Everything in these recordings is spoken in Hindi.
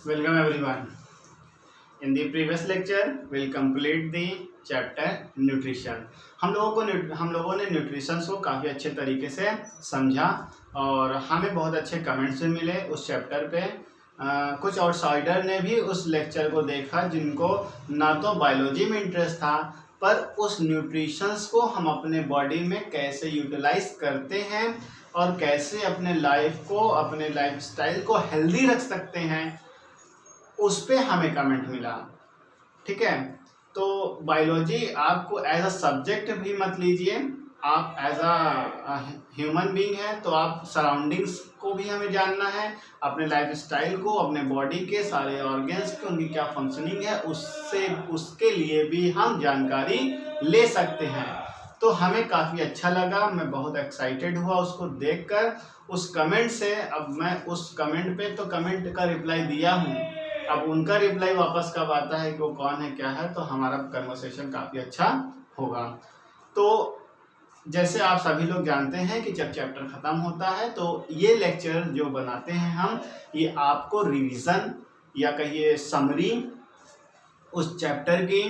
Welcome everyone. In the previous lecture, we'll complete the chapter nutrition. हम लोगों ने न्यूट्रिशन को काफ़ी अच्छे तरीके से समझा और हमें बहुत अच्छे कमेंट्स भी मिले उस चैप्टर पे। कुछ आउटसाइडर ने भी उस लेक्चर को देखा जिनको ना तो बायोलॉजी में इंटरेस्ट था, पर उस न्यूट्रिशंस को हम अपने बॉडी में कैसे यूटिलाइज करते हैं और कैसे अपने लाइफ को, अपने लाइफस्टाइल को हेल्दी रख सकते हैं, उस पे हमें कमेंट मिला। ठीक है, तो बायोलॉजी आपको एज अ सब्जेक्ट भी मत लीजिए, आप एज अ ह्यूमन बीइंग है तो आप सराउंडिंग्स को भी हमें जानना है, अपने लाइफस्टाइल को, अपने बॉडी के सारे ऑर्गन्स की उनकी क्या फंक्शनिंग है उसके लिए भी हम जानकारी ले सकते हैं। तो हमें काफ़ी अच्छा लगा, मैं बहुत एक्साइटेड हुआ उसको देखकर, उस कमेंट से। अब मैं उस कमेंट पे तो कमेंट का रिप्लाई दिया हूँ, अब उनका रिप्लाई वापस कब आता है कि वो कौन है क्या है, तो हमारा कन्वर्सेशन काफ़ी अच्छा होगा। तो जैसे आप सभी लोग जानते हैं कि जब चैप्टर ख़त्म होता है तो ये लेक्चर जो बनाते हैं हम, ये आपको रिवीजन या कहिए समरी उस चैप्टर की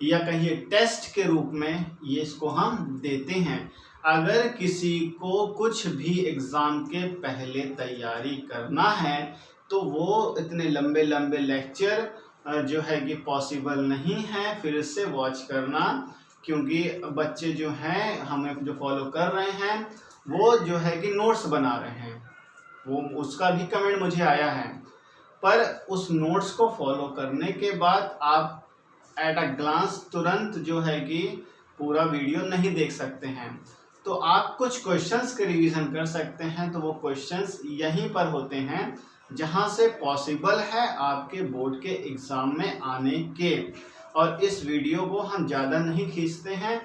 या कहिए टेस्ट के रूप में ये इसको हम देते हैं। अगर किसी को कुछ भी एग्ज़ाम के पहले तैयारी करना है तो वो इतने लंबे लंबे लेक्चर जो है कि पॉसिबल नहीं है फिर से वॉच करना, क्योंकि बच्चे जो हैं हमें जो फॉलो कर रहे हैं वो जो है कि नोट्स बना रहे हैं, वो उसका भी कमेंट मुझे आया है। पर उस नोट्स को फॉलो करने के बाद आप एट अ ग्लांस तुरंत जो है कि पूरा वीडियो नहीं देख सकते हैं, तो आप कुछ क्वेश्चंस के रिवीजन कर सकते हैं। तो वो क्वेश्चंस यहीं पर होते हैं जहां से पॉसिबल है आपके बोर्ड के एग्ज़ाम में आने के। और इस वीडियो को हम ज़्यादा नहीं खींचते हैं,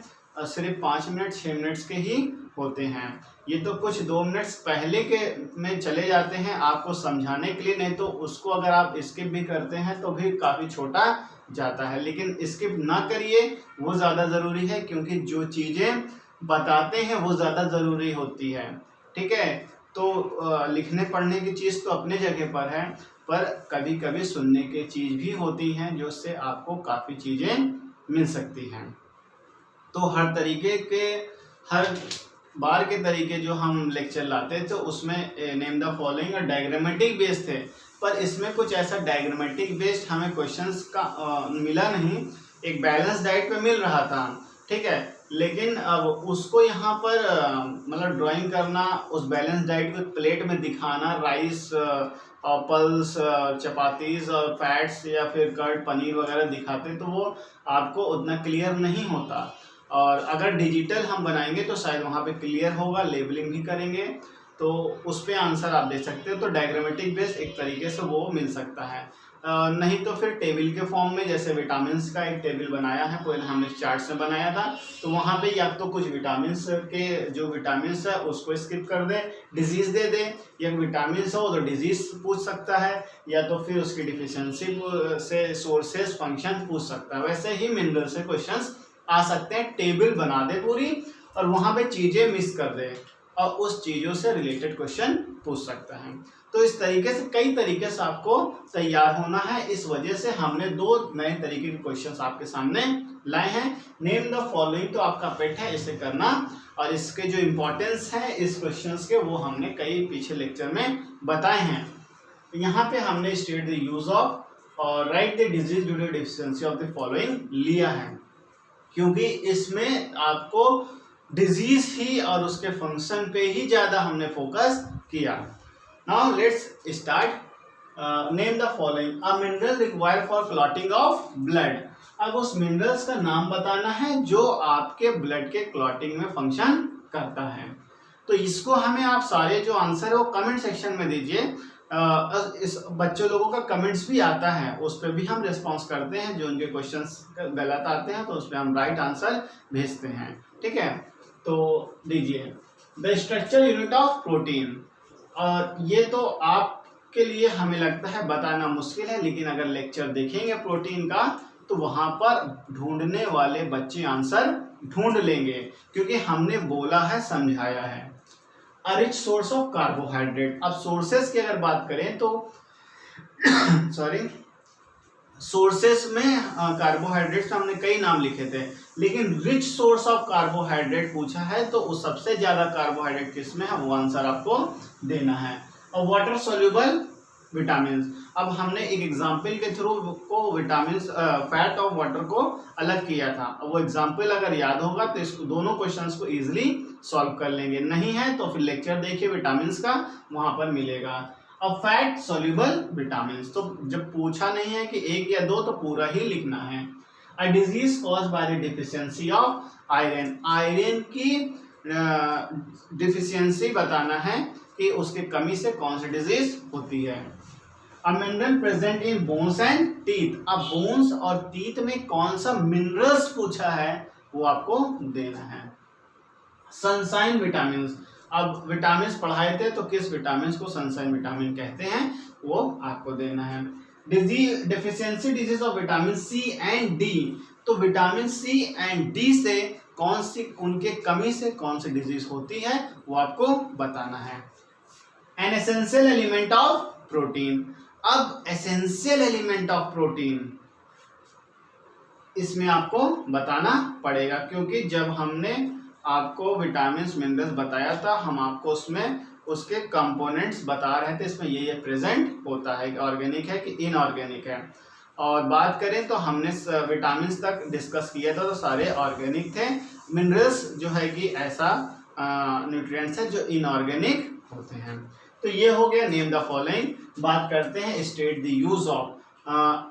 सिर्फ 5 मिनट 6 मिनट्स के ही होते हैं। ये तो कुछ 2 मिनट्स पहले के में चले जाते हैं आपको समझाने के लिए, नहीं तो उसको अगर आप स्किप भी करते हैं तो भी काफ़ी छोटा जाता है। लेकिन स्किप ना करिए, वो ज़्यादा ज़रूरी है, क्योंकि जो चीज़ें बताते हैं वो ज़्यादा ज़रूरी होती है। ठीक है, तो लिखने पढ़ने की चीज़ तो अपने जगह पर है, पर कभी कभी सुनने की चीज़ भी होती हैं जो उससे आपको काफ़ी चीज़ें मिल सकती हैं। तो हर तरीके के, हर बार के तरीके जो हम लेक्चर लाते थे उसमें नेम द फॉलोइंग और डायग्रामेटिक बेस्ड थे, पर इसमें कुछ ऐसा डायग्रामेटिक बेस्ड हमें क्वेश्चंस का मिला नहीं। एक बैलेंस डाइट पे मिल रहा था, ठीक है, लेकिन अब उसको यहाँ पर मतलब ड्राइंग करना, उस बैलेंस डाइट को प्लेट में दिखाना, राइस, पल्स, चपातीज और फैट्स या फिर कर्ड, पनीर वगैरह दिखाते तो वो आपको उतना क्लियर नहीं होता। और अगर डिजिटल हम बनाएंगे तो शायद वहाँ पे क्लियर होगा, लेबलिंग भी करेंगे तो उस पर आंसर आप दे सकते हो। तो डायग्रामेटिक बेस एक तरीके से वो मिल सकता है, नहीं तो फिर टेबल के फॉर्म में, जैसे विटामिन्स का एक टेबल बनाया है, पहले हमने चार्ट से बनाया था, तो वहाँ पे या तो कुछ विटामिन्स के जो विटामिन्स है उसको स्किप कर दे, डिजीज दे दे, या विटामिन्स हो तो डिजीज पूछ सकता है, या तो फिर उसकी डिफिशियंसी से सोर्सेस फंक्शन पूछ सकता है। वैसे ही मिनरल से क्वेश्चंस आ सकते हैं, टेबल बना दे पूरी और वहाँ पे चीज़ें मिस कर दे और उस चीज़ों से रिलेटेड क्वेश्चन पूछ सकता है। तो इस तरीके से कई तरीके से आपको तैयार होना है, इस वजह से हमने 2 नए तरीके के क्वेश्चंस आपके सामने लाए हैं। नेम द फॉलोइंग तो आपका पेट है, इसे करना, और इसके जो इम्पोर्टेंस है इस क्वेश्चंस के वो हमने कई पीछे लेक्चर में बताए हैं। यहाँ पे हमने स्टेट द यूज ऑफ और write the disease due to deficiency of the following लिया है, क्योंकि इसमें आपको डिजीज ही और उसके फंक्शन पे ही ज़्यादा हमने फोकस किया। Now let's start. Name the following. A mineral required for clotting of blood. अब उस मिनरल्स का नाम बताना है जो आपके ब्लड के क्लॉटिंग में फंक्शन करता है। तो इसको हमें आप सारे जो आंसर है वो कमेंट सेक्शन में दीजिए। इस बच्चों लोगों का कमेंट्स भी आता है, उस पर भी हम रिस्पॉन्स करते हैं। जो उनके क्वेश्चंस गलत आते हैं तो उस पर हम राइट आंसर भेजते हैं। ठीक है, तो दीजिए the structure unit of protein. और ये तो आपके लिए हमें लगता है बताना मुश्किल है, लेकिन अगर लेक्चर देखेंगे प्रोटीन का तो वहाँ पर ढूंढने वाले बच्चे आंसर ढूंढ लेंगे, क्योंकि हमने बोला है, समझाया है। A rich source of carbohydrate. अब सोर्सेस की अगर बात करें तो सॉरी, सोर्सेस में कार्बोहाइड्रेट्स में हमने कई नाम लिखे थे, लेकिन रिच सोर्स ऑफ कार्बोहाइड्रेट पूछा है तो उस सबसे ज्यादा कार्बोहाइड्रेट किसमें है वो आंसर आपको देना है। और वाटर सोल्यूबल विटामिन, अब हमने एक एग्जाम्पल के थ्रू को विटामिन फैट और वाटर को अलग किया था। अब वो एग्जाम्पल अगर याद होगा तो इस दोनों क्वेश्चंस को इजीली सॉल्व कर लेंगे, नहीं है तो फिर लेक्चर देखिए विटामिन का, वहां पर मिलेगा। अब फैट सोल्यूबल विटामिन, तो जब पूछा नहीं है कि एक या दो तो पूरा ही लिखना है। A disease cause by the deficiency of iron, iron की डिफिशियंसी बताना है कि उसकी कमी से कौन सी डिजीज होती है। A mineral present in bones and teeth, अब बोन्स और टीथ में कौन सा मिनरल्स पूछा है वो आपको देना है। सनशाइन विटामिन, अब विटामिन पढ़ाए थे तो किस विटामिन को सनशाइन विटामिन कहते हैं वो आपको देना है। Disease deficiency disease of vitamin C and D, तो विटामिन सी एंड डी से कौन सी, उनके कमी से कौन सी डिजीज होती है वो आपको बताना है। An essential element of protein, अब एसेंशियल एलिमेंट ऑफ प्रोटीन इसमें आपको बताना पड़ेगा, क्योंकि जब हमने आपको विटामिन मिनरल्स बताया था हम आपको उसमें उसके कंपोनेंट्स बता रहे थे, इसमें ये प्रेजेंट होता है, ऑर्गेनिक है कि इनऑर्गेनिक है। और बात करें तो हमने विटामिन तक डिस्कस किया था तो सारे ऑर्गेनिक थे। मिनरल्स जो है कि ऐसा न्यूट्रिएंट्स है जो इनऑर्गेनिक होते हैं। तो ये हो गया नेम द फॉलोइंग। बात करते हैं स्टेट द यूज ऑफ,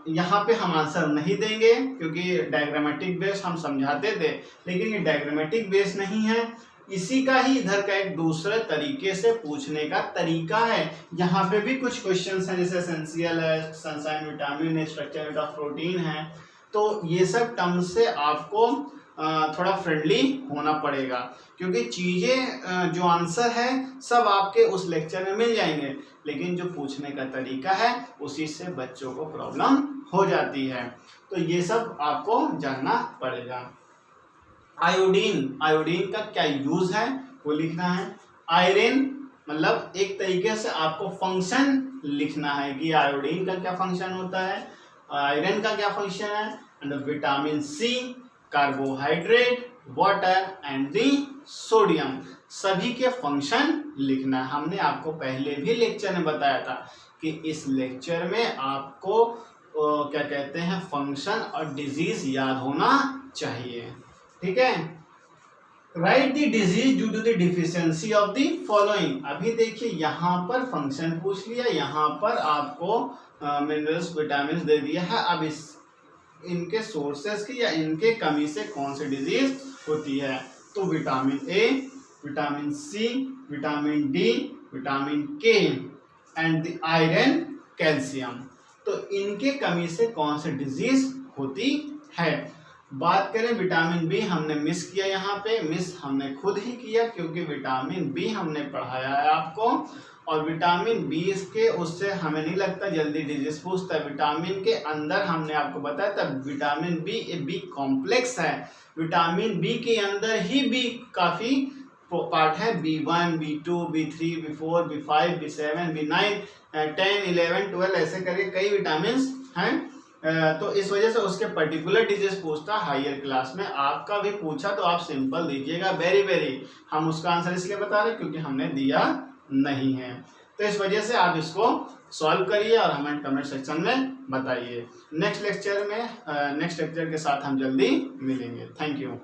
यहाँ पे हम आंसर नहीं देंगे क्योंकि डायग्रामेटिक बेस हम समझाते थे, लेकिन ये डायग्रामेटिक बेस नहीं है, इसी का ही इधर का एक दूसरे तरीके से पूछने का तरीका है। यहाँ पे भी कुछ क्वेश्चंस हैं जैसे एसेंशियल है, सनशाइन विटामिन है, स्ट्रक्चर ऑफ प्रोटीन है, तो ये सब टर्म से आपको थोड़ा फ्रेंडली होना पड़ेगा, क्योंकि चीज़ें जो आंसर है सब आपके उस लेक्चर में मिल जाएंगे, लेकिन जो पूछने का तरीका है उसी से बच्चों को प्रॉब्लम हो जाती है, तो ये सब आपको जानना पड़ेगा। आयोडीन, आयोडीन का क्या यूज है वो लिखना है। आयरन मतलब एक तरीके से आपको फंक्शन लिखना है कि आयोडीन का क्या फंक्शन होता है, आयरन का क्या फंक्शन है, and vitamin C, carbohydrate, water and the sodium, सभी के फंक्शन लिखना है। हमने आपको पहले भी लेक्चर में बताया था कि इस लेक्चर में आपको क्या कहते हैं फंक्शन और डिजीज याद होना चाहिए, ठीक है। Write the disease due to the deficiency of the following, अभी देखिए यहाँ पर फंक्शन पूछ लिया, यहाँ पर आपको मिनरल्स विटामिन दे दिया है। अब इस इनके सोर्सेस की या इनके कमी से कौन सी डिजीज होती है, तो vitamin A, vitamin C, vitamin D, vitamin K and the iron, calcium, तो इनके कमी से कौन सी डिजीज होती है। बात करें विटामिन बी, हमने मिस किया, यहाँ पे मिस हमने खुद ही किया क्योंकि विटामिन बी हमने पढ़ाया है आपको, और विटामिन बी के उससे हमें नहीं लगता जल्दी डिजीज पूछता है। विटामिन के अंदर हमने आपको बताया था विटामिन बी एक बी कॉम्प्लेक्स है, विटामिन बी के अंदर ही बी काफ़ी पार्ट है, B1, B2, B3, B4, B5, B7, B9, 10, 11, 12 ऐसे करके कई विटामिन हैं, तो इस वजह से उसके पर्टिकुलर डिजीज पूछता हायर क्लास में। आपका भी पूछा तो आप सिंपल दीजिएगा वेरी वेरी, हम उसका आंसर इसलिए बता रहे क्योंकि हमने दिया नहीं है, तो इस वजह से आप इसको सॉल्व करिए और हमें कमेंट सेक्शन में बताइए। नेक्स्ट लेक्चर के साथ हम जल्दी मिलेंगे। Thank you.